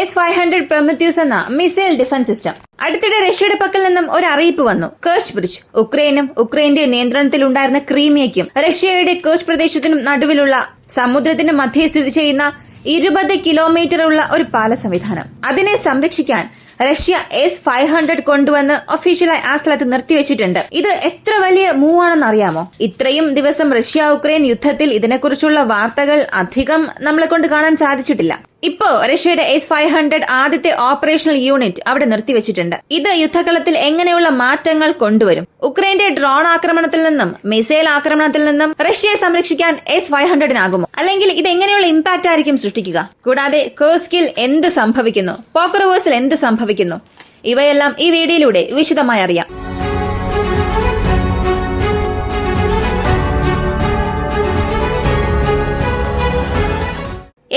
S-500 Prometheus എന്ന missile defence system. അടുത്തിടെ റഷ്യയുടെ പക്കൽ നിന്നും ഒരു അറിയിപ്പ് വന്നു. കേർച്ച് ബ്രിഡ്ജ് ഉക്രൈനും ഉക്രൈന്റെ നിയന്ത്രണത്തിലുണ്ടായിരുന്ന ക്രീമിയയ്ക്കും റഷ്യയുടെ കേർച്ച് പ്രദേശത്തിനും നടുവിലുള്ള സമുദ്രത്തിന് മധ്യേ സ്ഥിതി ചെയ്യുന്ന 20 കിലോമീറ്ററുള്ള ഒരു പാല സംവിധാനം. അതിനെ സംരക്ഷിക്കാൻ റഷ്യ S-500 കൊണ്ടുവന്ന് ഒഫീഷ്യലായി ആ സ്ഥലത്ത് നിർത്തിവെച്ചിട്ടുണ്ട്. ഇത് എത്ര വലിയ മൂവ് ആണെന്ന് അറിയാമോ? ഇത്രയും ദിവസം റഷ്യ ഉക്രൈൻ യുദ്ധത്തിൽ ഇതിനെക്കുറിച്ചുള്ള വാർത്തകൾ അധികം നമ്മളെ കൊണ്ട് കാണാൻ സാധിച്ചിട്ടില്ല. ഇപ്പോ റഷ്യയുടെ S-500 ആദ്യത്തെ ഓപ്പറേഷണൽ യൂണിറ്റ് അവിടെ നിർത്തിവെച്ചിട്ടുണ്ട്. ഇത് യുദ്ധകളത്തിൽ എങ്ങനെയുള്ള മാറ്റങ്ങൾ കൊണ്ടുവരും? ഉക്രൈന്റെ ഡ്രോൺ ആക്രമണത്തിൽ നിന്നും മിസൈൽ ആക്രമണത്തിൽ നിന്നും റഷ്യയെ സംരക്ഷിക്കാൻ S-500-നാകുമോ? അല്ലെങ്കിൽ ഇത് എങ്ങനെയുള്ള ഇമ്പാക്ട് ആയിരിക്കും സൃഷ്ടിക്കുക? കൂടാതെ കേർസ്കിൽ എന്ത് സംഭവിക്കുന്നു, പോക്രോവോസിൽ എന്ത് സംഭവിക്കുന്നു, ഇവയെല്ലാം ഈ വീഡിയോയിലൂടെ വിശദമായി അറിയാം.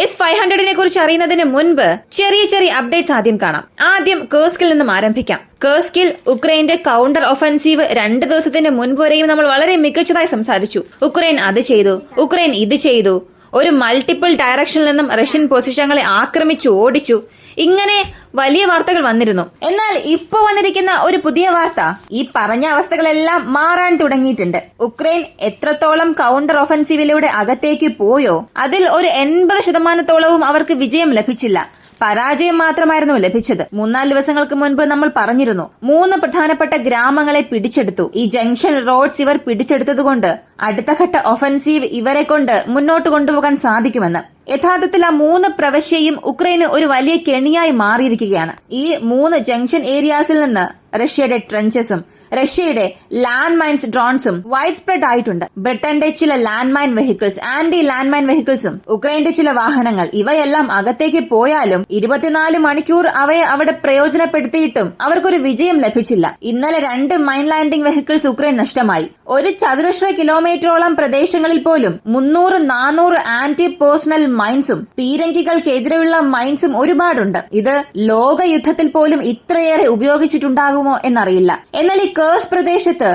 S-500-നെ കുറിച്ച് അറിയുന്നതിന് മുൻപ് ചെറിയ അപ്ഡേറ്റ്സ് ആദ്യം കാണാം. ആദ്യം കേർസ്കിൽ നിന്നും ആരംഭിക്കാം. കേർസ്കിൽ ഉക്രൈന്റെ കൗണ്ടർ ഒഫൻസീവ് 2 ദിവസത്തിന് മുൻപ് വരെയും നമ്മൾ വളരെ മികച്ചതായി സംസാരിച്ചു. ഉക്രൈൻ അത് ചെയ്തു, ഉക്രൈൻ ഇത് ചെയ്തു, ഒരു മൾട്ടിപ്പിൾ ഡയറക്ഷനിൽ നിന്നും റഷ്യൻ പൊസിഷനുകളെ ആക്രമിച്ചു ഓടിച്ചു, ഇങ്ങനെ വലിയ വാർത്തകൾ വന്നിരുന്നു. എന്നാൽ ഇപ്പോൾ വന്നിരിക്കുന്ന ഒരു പുതിയ വാർത്ത ഈ പറഞ്ഞ അവസ്ഥകളെല്ലാം മാറാൻ തുടങ്ങിയിട്ടുണ്ട്. ഉക്രൈൻ എത്രത്തോളം കൗണ്ടർ ഒഫൻസീവിലൂടെ അകത്തേക്ക് പോയോ അതിൽ ഒരു 80% അവർക്ക് വിജയം ലഭിച്ചില്ല. പരാജയം മാത്രമായിരുന്നു ലഭിച്ചത്. 3-4 ദിവസങ്ങൾക്ക് മുൻപ് നമ്മൾ പറഞ്ഞിരുന്നു 3 പ്രധാനപ്പെട്ട ഗ്രാമങ്ങളെ പിടിച്ചെടുത്തു. ഈ ജംഗ്ഷൻ റോഡ്സ് ഇവർ പിടിച്ചെടുത്തതുകൊണ്ട് അടുത്ത ഘട്ട ഒഫൻസീവ് ഇവരെ കൊണ്ട് മുന്നോട്ട് കൊണ്ടുപോകാൻ സാധിക്കുമെന്ന്. യഥാർത്ഥത്തിൽ ആ 3 പ്രവശ്യയും ഉക്രൈന് ഒരു വലിയ കെണിയായി മാറിയിരിക്കുകയാണ്. ഈ 3 ജംഗ്ഷൻ ഏരിയാസിൽ നിന്ന് റഷ്യയുടെ ട്രെഞ്ചസും റഷ്യയുടെ ലാൻഡ് മൈൻസ് ഡ്രോൺസും വൈഡ് സ്പ്രെഡ് ആയിട്ടുണ്ട്. ബ്രിട്ടന്റെ ചില land mine vehicles, anti land mine വെഹിക്കിൾസും ഉക്രൈന്റെ ചില വാഹനങ്ങൾ, ഇവയെല്ലാം അകത്തേക്ക് പോയാലും 24 മണിക്കൂർ അവയെ അവിടെ പ്രയോജനപ്പെടുത്തിയിട്ടും അവർക്കൊരു വിജയം ലഭിച്ചില്ല. ഇന്നലെ 2 മൈൻ ലാൻഡിംഗ് വെഹിക്കിൾസ് ഉക്രൈൻ നഷ്ടമായി. ഒരു ചതുരശ്ര കിലോമീറ്ററോളം പ്രദേശങ്ങളിൽ പോലും 300-400 ആന്റി പേഴ്സണൽ മൈൻസും പീരങ്കികൾക്കെതിരെയുള്ള മൈൻസും ഒരുപാടുണ്ട്. ഇത് ലോക യുദ്ധത്തിൽ പോലും ഇത്രയേറെ ഉപയോഗിച്ചിട്ടുണ്ടാകുമോ എന്നറിയില്ല. എന്നാൽ ഈ കേർസ് പ്രദേശത്ത്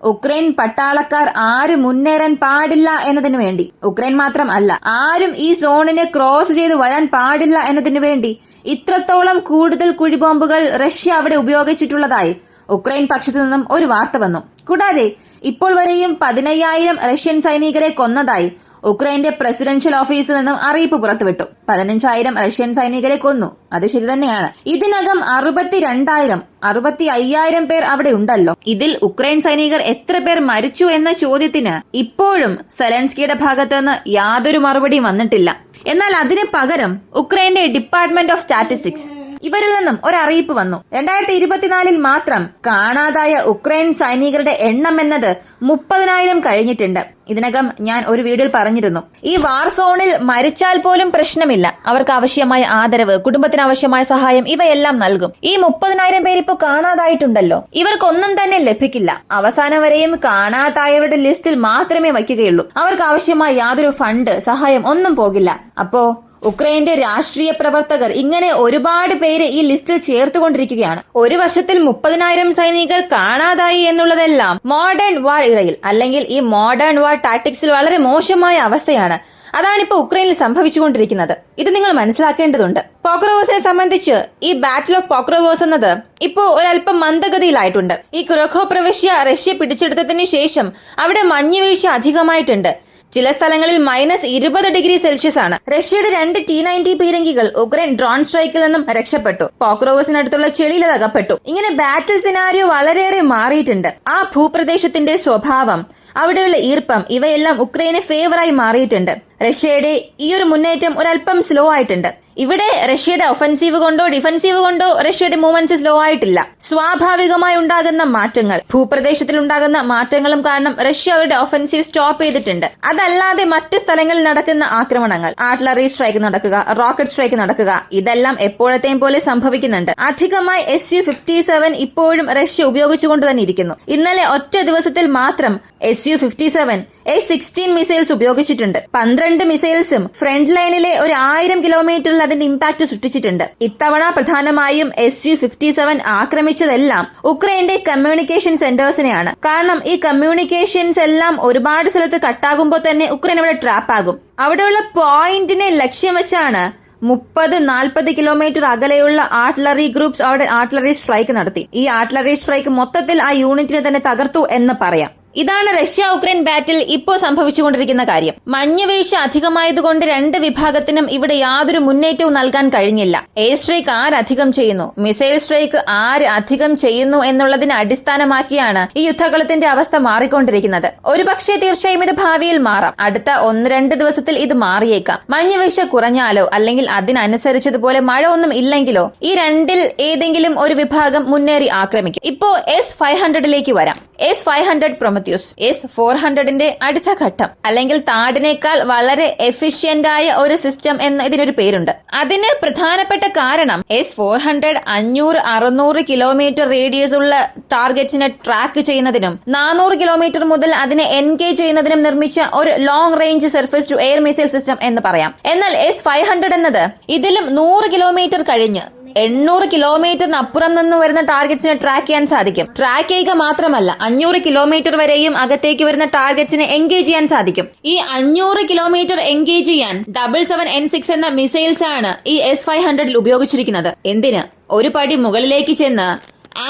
ഉക്രൈൻ പട്ടാളക്കാർ ആരും മുന്നേറാൻ പാടില്ല എന്നതിനു വേണ്ടി, ഉക്രൈൻ മാത്രം അല്ല, ആരും ഈ സോണിനെ ക്രോസ് ചെയ്ത് വരാൻ പാടില്ല എന്നതിനു വേണ്ടി ഇത്രത്തോളം കൂടുതൽ കുഴിബോംബുകൾ റഷ്യ അവിടെ ഉപയോഗിച്ചിട്ടുള്ളതായി ഉക്രൈൻ പക്ഷത്തു നിന്നും ഒരു വാർത്ത വന്നു. കൂടാതെ ഇപ്പോൾ വരെയും 15,000 റഷ്യൻ സൈനികരെ കൊന്നതായി ഉക്രൈന്റെ പ്രസിഡൻഷ്യൽ ഓഫീസിൽ നിന്നും അറിയിപ്പ് പുറത്തുവിട്ടു. 15,000 റഷ്യൻ സൈനികരെ കൊന്നു, അത് ശരി തന്നെയാണ്. ഇതിനകം 65,000 പേർ അവിടെ ഉണ്ടല്ലോ. ഇതിൽ ഉക്രൈൻ സൈനികർ എത്ര പേർ മരിച്ചു എന്ന ചോദ്യത്തിന് ഇപ്പോഴും സെലൻസ്കിയുടെ ഭാഗത്തുനിന്ന് യാതൊരു മറുപടിയും വന്നിട്ടില്ല. എന്നാൽ അതിന് പകരം ഉക്രൈന്റെ ഡിപ്പാർട്ട്മെന്റ് ഓഫ് സ്റ്റാറ്റിസ്റ്റിക്സ് ഇവരിൽ നിന്നും ഒരറിയിപ്പ് വന്നു. 2024 മാത്രം കാണാതായ ഉക്രൈൻ സൈനികരുടെ എണ്ണം എന്നത് 30,000 കഴിഞ്ഞിട്ടുണ്ട്. ഇതിനകം ഞാൻ ഒരു വീഡിയോയിൽ പറഞ്ഞിരുന്നു, ഈ വാർ സോണിൽ മരിച്ചാൽ പോലും പ്രശ്നമില്ല, അവർക്ക് ആവശ്യമായ ആദരവ്, കുടുംബത്തിന് ആവശ്യമായ സഹായം ഇവയെല്ലാം നൽകും. ഈ 30,000 പേര് ഇപ്പോൾ കാണാതായിട്ടുണ്ടല്ലോ, ഇവർക്കൊന്നും തന്നെ ലഭിക്കില്ല. അവസാനം വരെയും കാണാതായവരുടെ ലിസ്റ്റിൽ മാത്രമേ വയ്ക്കുകയുള്ളൂ. അവർക്ക് ആവശ്യമായ യാതൊരു ഫണ്ട്, സഹായം ഒന്നും പോകില്ല. അപ്പോ ഉക്രൈന്റെ രാഷ്ട്രീയ പ്രവർത്തകർ ഇങ്ങനെ ഒരുപാട് പേര് ഈ ലിസ്റ്റിൽ ചേർത്തുകൊണ്ടിരിക്കുകയാണ്. ഒരു വർഷത്തിൽ 30,000 സൈനികർ കാണാതായി എന്നുള്ളതെല്ലാം മോഡേൺ വാർ ഇറയിൽ, അല്ലെങ്കിൽ ഈ മോഡേൺ വാർ ടാക്ടിക്സിൽ വളരെ മോശമായ അവസ്ഥയാണ്. അതാണിപ്പോ ഉക്രൈനിൽ സംഭവിച്ചുകൊണ്ടിരിക്കുന്നത്. ഇത് നിങ്ങൾ മനസ്സിലാക്കേണ്ടതുണ്ട്. പോക്രോവോസിനെ സംബന്ധിച്ച് ഈ ബാറ്റിൽ ഓഫ് പോക്രോവോസ് എന്നത് ഇപ്പോ ഒരല്പം മന്ദഗതിയിലായിട്ടുണ്ട്. ഈ കുരഖോ പ്രവിശ്യ റഷ്യ പിടിച്ചെടുത്തതിനു ശേഷം അവിടെ മഞ്ഞുവീഴ്ച അധികമായിട്ടുണ്ട്. ചില സ്ഥലങ്ങളിൽ -20°C ആണ്. റഷ്യയുടെ 2 T-90 പീരങ്കികൾ ഉക്രൈൻ ഡ്രോൺ സ്ട്രൈക്കിൽ നിന്നും രക്ഷപ്പെട്ടു. പോക്രോവോസിനടുത്തുള്ള ചെളിയിൽ അകപ്പെട്ടു. ഇങ്ങനെ ബാറ്റിൽ സിനാരിയോ വളരെയേറെ മാറിയിട്ടുണ്ട്. ആ ഭൂപ്രദേശത്തിന്റെ സ്വഭാവം, അവിടെയുള്ള ഈർപ്പം, ഇവയെല്ലാം ഉക്രൈന് ഫേവറായി മാറിയിട്ടുണ്ട്. റഷ്യയുടെ ഈ ഒരു മുന്നേറ്റം ഒരല്പം സ്ലോ ആയിട്ടുണ്ട്. ഇവിടെ റഷ്യയുടെ ഒഫൻസീവ് കൊണ്ടോ ഡിഫൻസീവ് കൊണ്ടോ റഷ്യയുടെ മൂവ്മെന്റ്സ് സ്ലോ ആയിട്ടില്ല. സ്വാഭാവികമായി ഉണ്ടാകുന്ന മാറ്റങ്ങൾ, ഭൂപ്രദേശത്തിൽ ഉണ്ടാകുന്ന മാറ്റങ്ങളും കാരണം റഷ്യ അവരുടെ ഒഫൻസീവ് സ്റ്റോപ്പ് ചെയ്തിട്ടുണ്ട്. അതല്ലാതെ മറ്റ് സ്ഥലങ്ങളിൽ നടക്കുന്ന ആക്രമണങ്ങൾ, ആർട്ടിലറി സ്ട്രൈക്ക് നടക്കുക, റോക്കറ്റ് സ്ട്രൈക്ക് നടക്കുക, ഇതെല്ലാം എപ്പോഴത്തെയും പോലെ സംഭവിക്കുന്നുണ്ട്. അധികമായി Su-57 ഇപ്പോഴും റഷ്യ ഉപയോഗിച്ചുകൊണ്ട് തന്നെ ഇരിക്കുന്നു. ഇന്നലെ ഒറ്റ ദിവസത്തിൽ മാത്രം Su-57 S-16 മിസൈൽസ് ഉപയോഗിച്ചിട്ടുണ്ട്. 12 മിസൈൽസും ഫ്രണ്ട് ലൈനിലെ ഒരു 1000 കിലോമീറ്ററിൽ അതിന്റെ ഇമ്പാക്ട് സൃഷ്ടിച്ചിട്ടുണ്ട്. ഇത്തവണ പ്രധാനമായും Su-57 ആക്രമിച്ചതെല്ലാം ഉക്രൈന്റെ കമ്മ്യൂണിക്കേഷൻ സെന്റേഴ്സിനെയാണ്. കാരണം ഈ കമ്മ്യൂണിക്കേഷൻസ് എല്ലാം ഒരുപാട് സ്ഥലത്ത് കട്ടാകുമ്പോൾ തന്നെ ഉക്രൈൻ അവിടെ ട്രാപ്പ് ആകും. അവിടെയുള്ള പോയിന്റിനെ ലക്ഷ്യം വെച്ചാണ് 30-40 കിലോമീറ്റർ അകലെയുള്ള ആർട്ടിലറി ഗ്രൂപ്പ്സ് അവിടെ ആർട്ടിലറി സ്ട്രൈക്ക് നടത്തി. ഈ ആർട്ടിലറി സ്ട്രൈക്ക് മൊത്തത്തിൽ ആ യൂണിറ്റിനെ തന്നെ തകർത്തു എന്ന് പറയാം. ഇതാണ് റഷ്യ ഉക്രൈൻ ബാറ്റിൽ ഇപ്പോൾ സംഭവിച്ചുകൊണ്ടിരിക്കുന്ന കാര്യം. മഞ്ഞുവീഴ്ച അധികമായതുകൊണ്ട് രണ്ട് വിഭാഗത്തിനും ഇവിടെ യാതൊരു മുന്നേറ്റവും നൽകാൻ കഴിഞ്ഞില്ല. എയർ സ്ട്രൈക്ക് ആരധികം ചെയ്യുന്നു, മിസൈൽ സ്ട്രൈക്ക് ആര് അധികം ചെയ്യുന്നു എന്നുള്ളതിനെ അടിസ്ഥാനമാക്കിയാണ് ഈ യുദ്ധകളത്തിന്റെ അവസ്ഥ മാറിക്കൊണ്ടിരിക്കുന്നത്. ഒരുപക്ഷെ തീർച്ചയായും ഇത് ഭാവിയിൽ മാറാം. അടുത്ത 1-2 ദിവസത്തിൽ ഇത് മാറിയേക്കാം. മഞ്ഞുവീഴ്ച കുറഞ്ഞാലോ അല്ലെങ്കിൽ അതിനനുസരിച്ചതുപോലെ മഴ ഒന്നും ഇല്ലെങ്കിലോ ഈ രണ്ടിൽ ഏതെങ്കിലും ഒരു വിഭാഗം മുന്നേറി ആക്രമിക്കും. ഇപ്പോ S-500ലേക്ക് വരാം. S-500 പ്രൊമത്യൂസ്, S-400ന്റെ അടുത്ത ഘട്ടം, അല്ലെങ്കിൽ താഡിനേക്കാൾ വളരെ എഫിഷ്യന്റ് ആയ ഒരു സിസ്റ്റം എന്ന് ഇതിനൊരു പേരുണ്ട്. അതിന് പ്രധാനപ്പെട്ട കാരണം S-400 500-600 കിലോമീറ്റർ റേഡിയസ് ഉള്ള ടാർഗറ്റിനെ ട്രാക്ക് ചെയ്യുന്നതിനും 400 കിലോമീറ്റർ മുതൽ അതിനെ എൻഗേജ് ചെയ്യുന്നതിനും നിർമ്മിച്ച ഒരു long range surface to air missile system എന്ന് പറയാം. എന്നാൽ S-500 എന്നത് ഇതിലും 100 കിലോമീറ്റർ കഴിഞ്ഞ് 800 കിലോമീറ്ററിനപ്പുറം നിന്ന് വരുന്ന ടാർഗറ്റ്സിനെ ട്രാക്ക് ചെയ്യാൻ സാധിക്കും. ട്രാക്ക് ചെയ്യുക മാത്രമല്ല, 500 കിലോമീറ്റർ വരെയും അകത്തേക്ക് വരുന്ന ടാർഗറ്റ്സിനെ എൻഗേജ് ചെയ്യാൻ സാധിക്കും. ഈ 500 കിലോമീറ്റർ എൻഗേജ് ചെയ്യാൻ 77N6 എന്ന മിസൈൽസ് ആണ് ഈ S-500ൽ ഉപയോഗിച്ചിരിക്കുന്നത്. എന്തിന്? ഒരു പടി മുകളിലേക്ക് ചെന്ന്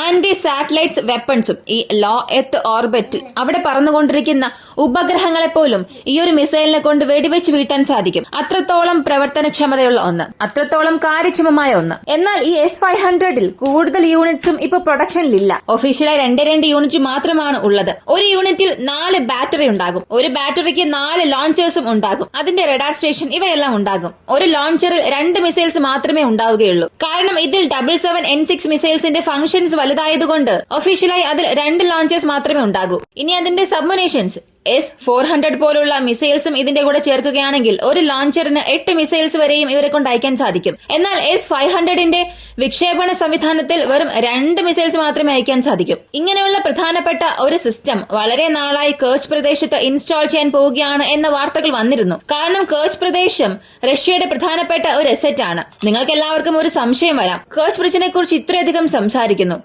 ആന്റി സാറ്റലൈറ്റ്സ് വെപ്പൺസും ഈ ലോ എർത്ത് ഓർബിറ്റിൽ അവിടെ പറന്നുകൊണ്ടിരിക്കുന്ന ഉപഗ്രഹങ്ങളെപ്പോലും ഈ ഒരു മിസൈലിനെ കൊണ്ട് വെടിവെച്ച് വീഴ്ത്താൻ സാധിക്കും. അത്രത്തോളം പ്രവർത്തനക്ഷമതയുള്ള ഒന്ന്, അത്രത്തോളം കാര്യക്ഷമമായ ഒന്ന്. എന്നാൽ ഈ S-500ൽ കൂടുതൽ യൂണിറ്റ്സും ഇപ്പൊ പ്രൊഡക്ഷനിലില്ല. ഒഫീഷ്യലായി 2 യൂണിറ്റ് മാത്രമാണ് ഉള്ളത്. ഒരു യൂണിറ്റിൽ 4 ബാറ്ററി ഉണ്ടാകും. ഒരു ബാറ്ററിക്ക് 4 ലോഞ്ചേഴ്സും ഉണ്ടാകും. അതിന്റെ റഡാർ സ്റ്റേഷൻ ഇവയെല്ലാം ഉണ്ടാകും. ഒരു ലോഞ്ചറിൽ 2 മിസൈൽസ് മാത്രമേ ഉണ്ടാവുകയുള്ളൂ. കാരണം ഇതിൽ 77N6 മിസൈൽസിന്റെ ഫംഗ്ഷൻസ് വലുതായതുകൊണ്ട് ഒഫീഷ്യലായി അതിൽ 2 ലോഞ്ചേഴ്സ് മാത്രമേ ഉണ്ടാകൂ. ഇനി അതിന്റെ സബ്മുനേഷൻസ് S-400 പോലുള്ള മിസൈൽസും ഇതിന്റെ കൂടെ ചേർക്കുകയാണെങ്കിൽ ഒരു ലോഞ്ചറിന് 8 മിസൈൽസ് വരെയും ഇവരെ കൊണ്ട് അയക്കാൻ സാധിക്കും. എന്നാൽ S-500ന്റെ വിക്ഷേപണ സംവിധാനത്തിൽ വെറും 2 മിസൈൽസ് മാത്രമേ അയക്കാൻ സാധിക്കും. ഇങ്ങനെയുള്ള പ്രധാനപ്പെട്ട ഒരു സിസ്റ്റം വളരെ നാളായി കേർച്ച് പ്രദേശത്ത് ഇൻസ്റ്റാൾ ചെയ്യാൻ പോവുകയാണ് എന്ന വാർത്തകൾ വന്നിരുന്നു. കാരണം കേർച്ച് പ്രദേശം റഷ്യയുടെ പ്രധാനപ്പെട്ട ഒരു അസറ്റ് ആണ്. നിങ്ങൾക്ക് എല്ലാവർക്കും ഒരു സംശയം വരാം, കേർച്ച് ബ്രിഡ്ജിനെ കുറിച്ച് ഇത്രയധികം സംസാരിക്കുന്നു,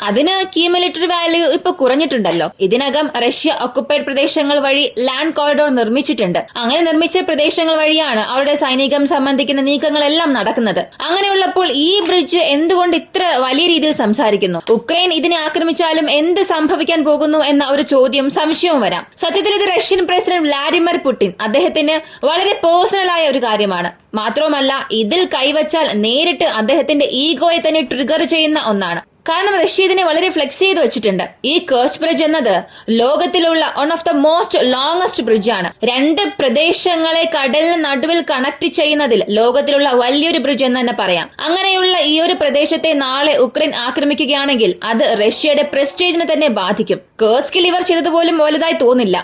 അതിന് കീ മിലിറ്ററി വാല്യൂ ഇപ്പൊ കുറഞ്ഞിട്ടുണ്ടല്ലോ. ഇതിനകം റഷ്യ ഒക്കുപ്പൈഡ് പ്രദേശങ്ങൾ വഴി ലാൻഡ് കോറിഡോർ നിർമ്മിച്ചിട്ടുണ്ട്. അങ്ങനെ നിർമ്മിച്ച പ്രദേശങ്ങൾ വഴിയാണ് അവരുടെ സൈനികം സംബന്ധിക്കുന്ന നീക്കങ്ങളെല്ലാം നടക്കുന്നത്. അങ്ങനെയുള്ളപ്പോൾ ഈ ബ്രിഡ്ജ് എന്തുകൊണ്ട് ഇത്ര വലിയ രീതിയിൽ സംസാരിക്കുന്നു? ഉക്രൈൻ ഇതിനെ ആക്രമിച്ചാലും എന്ത് സംഭവിക്കാൻ പോകുന്നു എന്ന ഒരു ചോദ്യം, സംശയവും വരാം. സത്യത്തിൽ ഇത് റഷ്യൻ പ്രസിഡന്റ് വ്ളാഡിമിർ പുടിൻ അദ്ദേഹത്തിന് വളരെ പേഴ്സണലായ ഒരു കാര്യമാണ്. മാത്രവുമല്ല, ഇതിൽ കൈവച്ചാൽ നേരിട്ട് അദ്ദേഹത്തിന്റെ ഈഗോയെ തന്നെ ട്രിഗർ ചെയ്യുന്ന ഒന്നാണ്. കാരണം റഷ്യ ഇതിനെ വളരെ ഫ്ലെക്സ് ചെയ്ത് വെച്ചിട്ടുണ്ട്. ഈ കേർച്ച് ബ്രിഡ്ജ് എന്നത് ലോകത്തിലുള്ള one of the most longest bridge ആണ്. 2 പ്രദേശങ്ങളെ കടലിന് നടുവിൽ കണക്ട് ചെയ്യുന്നതിൽ ലോകത്തിലുള്ള വലിയൊരു ബ്രിഡ്ജ് എന്ന് തന്നെ പറയാം. അങ്ങനെയുള്ള ഈ ഒരു പ്രദേശത്തെ നാളെ ഉക്രൈൻ ആക്രമിക്കുകയാണെങ്കിൽ അത് റഷ്യയുടെ പ്രസ്റ്റീജിനെ തന്നെ ബാധിക്കും. കേർസ്കിൽ ഇവർ ചെയ്തതുപോലും വലുതായി തോന്നില്ല.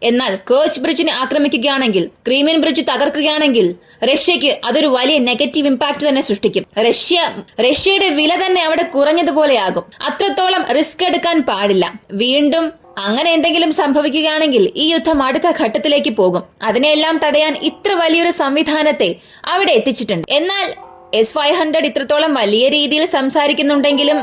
എന്നാൽ കേർച്ച് ബ്രിഡ്ജിനെ ആക്രമിക്കുകയാണെങ്കിൽ, ക്രീമിയൻ ബ്രിഡ്ജ് തകർക്കുകയാണെങ്കിൽ റഷ്യക്ക് അതൊരു വലിയ നെഗറ്റീവ് ഇമ്പാക്ട് തന്നെ സൃഷ്ടിക്കും. റഷ്യയുടെ വില തന്നെ അവിടെ കുറഞ്ഞതുപോലെയാകും. അത്രത്തോളം റിസ്ക് എടുക്കാൻ പാടില്ല. വീണ്ടും അങ്ങനെ എന്തെങ്കിലും സംഭവിക്കുകയാണെങ്കിൽ ഈ യുദ്ധം അടുത്ത ഘട്ടത്തിലേക്ക് പോകും. അതിനെല്ലാം തടയാൻ ഇത്ര വലിയൊരു സംവിധാനത്തെ അവിടെ എത്തിച്ചിട്ടുണ്ട്. എന്നാൽ S-500 ഇത്രത്തോളം വലിയ രീതിയിൽ സംസാരിക്കുന്നുണ്ടെങ്കിലും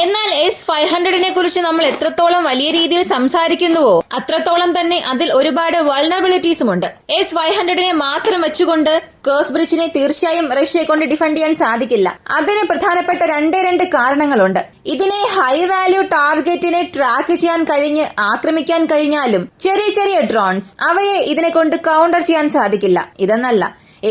എന്നാൽ S-500നെ കുറിച്ച് നമ്മൾ എത്രത്തോളം വലിയ രീതിയിൽ സംസാരിക്കുന്നുവോ അത്രത്തോളം തന്നെ അതിൽ ഒരുപാട് വൾണറബിലിറ്റീസും ഉണ്ട്. S-500നെ മാത്രം വെച്ചുകൊണ്ട് കേർച്ച് ബ്രിഡ്ജിനെ തീർച്ചയായും റഷ്യയെ കൊണ്ട് ഡിഫെൻഡ് ചെയ്യാൻ സാധിക്കില്ല. അതിന് പ്രധാനപ്പെട്ട 2 കാരണങ്ങളുണ്ട്. ഇതിനെ ഹൈ വാല്യൂ ടാർഗറ്റിനെ ട്രാക്ക് ചെയ്യാൻ കഴിഞ്ഞ് ആക്രമിക്കാൻ കഴിഞ്ഞാലും ചെറിയ ഡ്രോൺസ് അവയെ ഇതിനെ കൊണ്ട് കൗണ്ടർ ചെയ്യാൻ സാധിക്കില്ല. ഇതെന്നല്ല,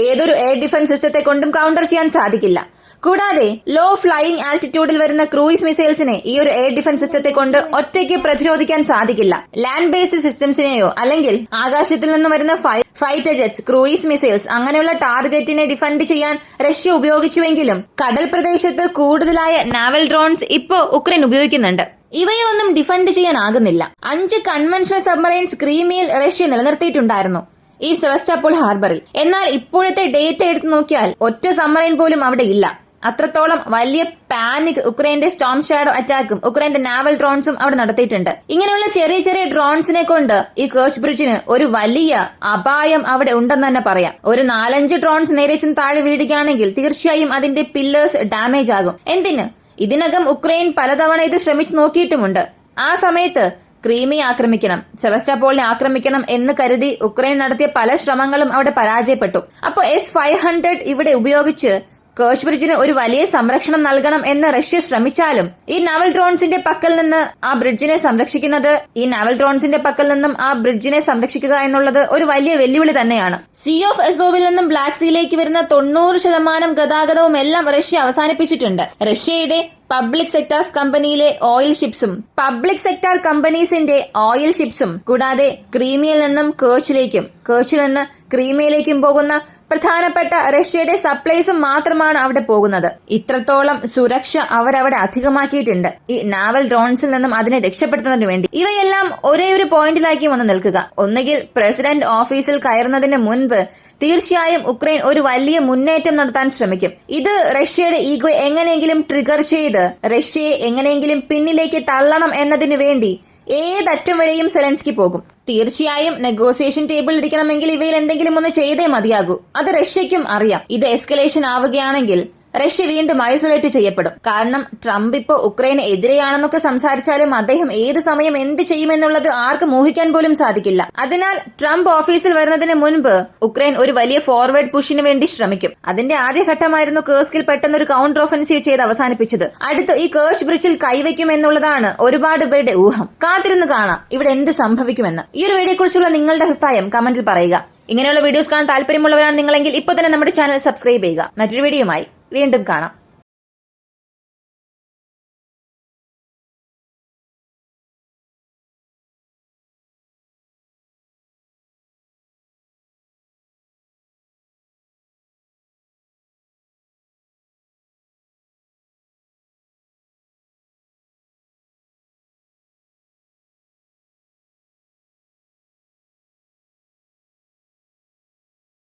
ഏതൊരു എയർ ഡിഫൻസ് സിസ്റ്റത്തെ കൊണ്ടും കൗണ്ടർ ചെയ്യാൻ സാധിക്കില്ല. കൂടാതെ ലോ ഫ്ലൈയിങ് ആൾട്ടിറ്റ്യൂഡിൽ വരുന്ന ക്രൂയിസ് മിസൈൽസിനെ ഈ ഒരു എയർ ഡിഫൻസ് സിസ്റ്റത്തെ കൊണ്ട് ഒറ്റയ്ക്ക് പ്രതിരോധിക്കാൻ സാധിക്കില്ല. ലാൻഡ് ബേസ്ഡ് സിസ്റ്റംസിനെയോ അല്ലെങ്കിൽ ആകാശത്തിൽ നിന്ന് വരുന്ന ഫൈറ്റർ ജെറ്റ്സ്, ക്രൂയിസ് മിസൈൽസ് അങ്ങനെയുള്ള ടാർഗറ്റിനെ ഡിഫെൻഡ് ചെയ്യാൻ റഷ്യ ഉപയോഗിച്ചുവെങ്കിലും കടൽ പ്രദേശത്ത് കൂടുതലായ നാവൽ ഡ്രോൺസ് ഇപ്പോ ഉക്രൈൻ ഉപയോഗിക്കുന്നുണ്ട്. ഇവയൊന്നും ഡിഫെൻഡ് ചെയ്യാനാകുന്നില്ല. 5 കൺവെൻഷണൽ സബ്മറൈൻസ് ക്രീമിയയിൽ റഷ്യ നിലനിർത്തിയിട്ടുണ്ടായിരുന്നു ഈ സെവസ്റ്റോപോൾ ഹാർബറിൽ. എന്നാൽ ഇപ്പോഴത്തെ ഡേറ്റ എടുത്തു നോക്കിയാൽ ഒറ്റ സബ്മറൈൻ പോലും അവിടെ ഇല്ല. അത്രത്തോളം വലിയ പാനിക് ഉക്രൈന്റെ സ്റ്റോം ഷാഡോ അറ്റാക്കും ഉക്രൈന്റെ നാവൽ ഡ്രോൺസും അവിടെ നടത്തിയിട്ടുണ്ട്. ഇങ്ങനെയുള്ള ചെറിയ ഡ്രോൺസിനെ കൊണ്ട് ഈ കേർച്ച് ബ്രിഡ്ജിന് ഒരു വലിയ അപായം അവിടെ ഉണ്ടെന്ന് തന്നെ പറയാം. ഒരു 4-5 ഡ്രോൺസ് നേരെ ചെന്ന് താഴെ വീഴുകയാണെങ്കിൽ തീർച്ചയായും അതിന്റെ പില്ലേഴ്സ് ഡാമേജ് ആകും. എന്തിന്? ഇതിനകം ഉക്രൈൻ പലതവണ ഇത് ശ്രമിച്ചു നോക്കിയിട്ടുമുണ്ട്. ആ സമയത്ത് ക്രീമിയെ ആക്രമിക്കണം, സെവസ്റ്റോപോളിനെ ആക്രമിക്കണം എന്ന് കരുതി ഉക്രൈൻ നടത്തിയ പല ശ്രമങ്ങളും അവിടെ പരാജയപ്പെട്ടു. അപ്പോൾ S-500 ഇവിടെ ഉപയോഗിച്ച് കേർച്ച് ബ്രിഡ്ജിന് ഒരു വലിയ സംരക്ഷണം നൽകണം എന്ന് റഷ്യ ശ്രമിച്ചാലും ഈ നാവൽ ഡ്രോൺസിന്റെ പക്കൽ നിന്ന് ആ ബ്രിഡ്ജിനെ സംരക്ഷിക്കുക എന്നുള്ളത് ഒരു വലിയ വെല്ലുവിളി തന്നെയാണ്. സീ ഓഫ് എസോവിൽ നിന്നും ബ്ലാക്ക് സീയിലേക്ക് വരുന്ന 90% ഗതാഗതവും എല്ലാം റഷ്യ അവസാനിപ്പിച്ചിട്ടുണ്ട്. റഷ്യയുടെ പബ്ലിക് സെക്ടേഴ്സ് കമ്പനിയിലെ ഓയിൽ ഷിപ്സും ഓയിൽ ഷിപ്സും കൂടാതെ ക്രീമിയയിൽ നിന്നും കേർച്ചിൽ നിന്ന് ക്രീമിയയിലേക്കും പോകുന്ന പ്രധാനപ്പെട്ട റഷ്യയുടെ സപ്ലൈസും മാത്രമാണ് അവിടെ പോകുന്നത്. ഇത്രത്തോളം സുരക്ഷ അവരവിടെ അധികമാക്കിയിട്ടുണ്ട് ഈ നാവൽ ഡ്രോൺസിൽ നിന്നും അതിനെ രക്ഷപ്പെടുത്തുന്നതിന് വേണ്ടി. ഇവയെല്ലാം ഒരേ ഒരു പോയിന്റിലാക്കി വന്ന് നിൽക്കുക. ഒന്നുകിൽ പ്രസിഡന്റ് ഓഫീസിൽ കയറുന്നതിന് മുൻപ് തീർച്ചയായും ഉക്രൈൻ ഒരു വലിയ മുന്നേറ്റം നടത്താൻ ശ്രമിക്കും. ഇത് റഷ്യയുടെ ഈഗോ എങ്ങനെയെങ്കിലും ട്രിഗർ ചെയ്ത് റഷ്യയെ എങ്ങനെയെങ്കിലും പിന്നിലേക്ക് തള്ളണം എന്നതിനു വേണ്ടി ഏതറ്റം വരെയും സെലൻസ്കി പോകും. തീർച്ചയായും നെഗോസിയേഷൻ ടേബിളിൽ ഇരിക്കണമെങ്കിൽ ഇവയിൽ എന്തെങ്കിലും ഒന്ന് ചെയ്തേ മതിയാകൂ. അത് റഷ്യയ്ക്കും അറിയാം. ഇത് എസ്കലേഷൻ ആവുകയാണെങ്കിൽ റഷ്യ വീണ്ടും ഐസൊലേറ്റ് ചെയ്യപ്പെടും. കാരണം ട്രംപ് ഇപ്പോ ഉക്രൈന് എതിരെയാണെന്നൊക്കെ സംസാരിച്ചാലും അദ്ദേഹം ഏത് സമയം എന്ത് ചെയ്യുമെന്നുള്ളത് ആർക്കും ഊഹിക്കാൻ പോലും സാധിക്കില്ല. അതിനാൽ ട്രംപ് ഓഫീസിൽ വരുന്നതിന് മുൻപ് ഉക്രൈൻ ഒരു വലിയ ഫോർവേഡ് പുഷിന് വേണ്ടി ശ്രമിക്കും. അതിന്റെ ആദ്യഘട്ടമായിരുന്നു കേർസ്കിൽ പെട്ടെന്ന് ഒരു കൗണ്ടർ ഓഫൻസീവ് ചെയ്ത് അവസാനിപ്പിച്ചത്. അടുത്ത് ഈ കേർച്ച് ബ്രിഡ്ജിൽ കൈവയ്ക്കും എന്നുള്ളതാണ് ഒരുപാട് പേരുടെ ഊഹം. കാത്തിരുന്ന് കാണാം ഇവിടെ എന്ത് സംഭവിക്കുമെന്ന്. ഈ ഒരു വീഡിയോയെ കുറിച്ചുള്ള നിങ്ങളുടെ അഭിപ്രായം കമന്റിൽ പറയുക. ഇങ്ങനെയുള്ള വീഡിയോസ് കാണാൻ താല്പര്യമുള്ളവരാണ് നിങ്ങളെങ്കിൽ ഇപ്പോൾ തന്നെ നമ്മുടെ ചാനൽ സബ്സ്ക്രൈബ് ചെയ്യുക. മറ്റൊരു വീഡിയോയുമായി വീണ്ടും കാണാം.